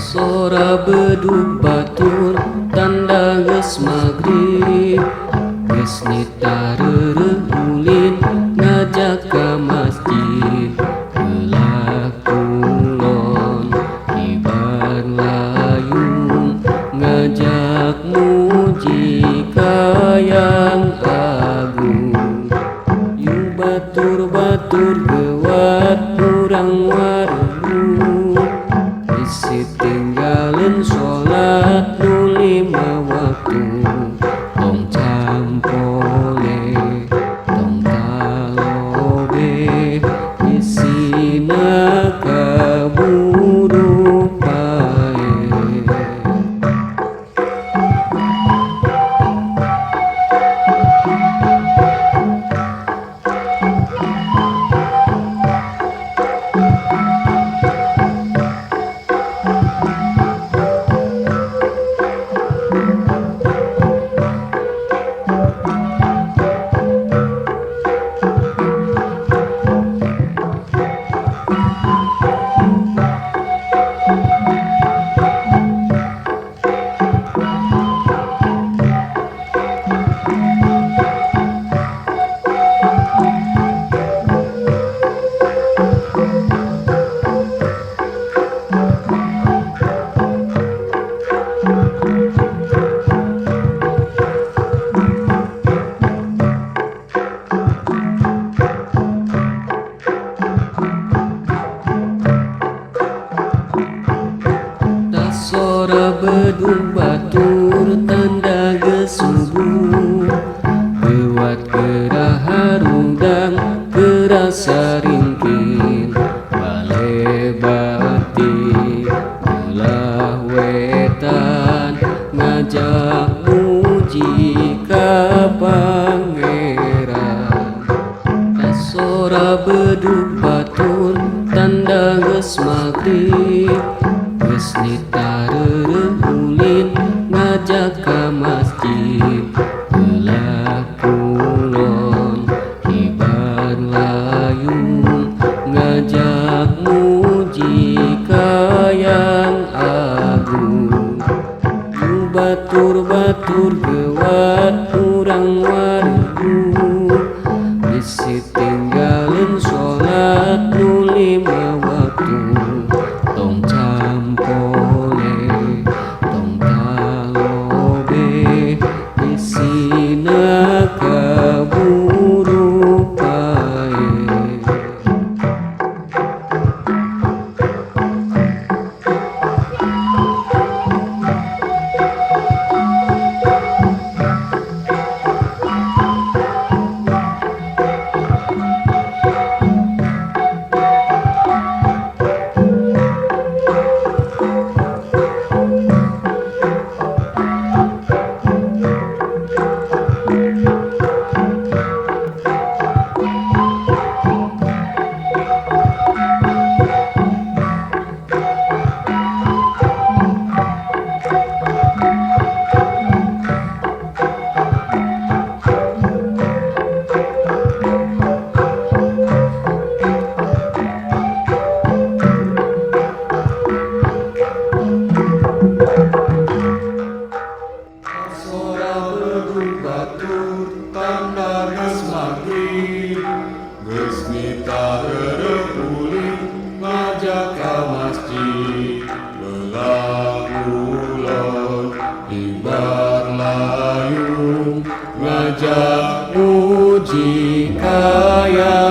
Sora bedug batur tanda geus magrib, geus nitareureuk ulin ngajak ka masjid. Heula kulon kibar layung ngajak muji ka Yang Agung. Yu batur-batur geuwat urang waruh, isi tinggalin sholat nu 5 waktu. Tong campole, tong talobe, isina kaburu pae. Sora bedug batur tanda geus subuh, lewat gerah harudang kerasa ringkin. Bale bati ulah wetan ngajak muji ka Pangeran. Sora bedug batur tanda geus magrib, geus nitareureuk ulin ngajak ka masjid. Heula kulon kibar layung ngajak muji ka Yang Agung. Yu batur-batur geuwat urang waruh, bisi tinggalin sholat nu 5 waktu. Tong campole, tong talobe, isina kaburu pae. Sora bedug batur tanda geus magrib, geus mita heureup ulin ngajak ka masjid. Lelakulon ibar layung ngajak puji kaya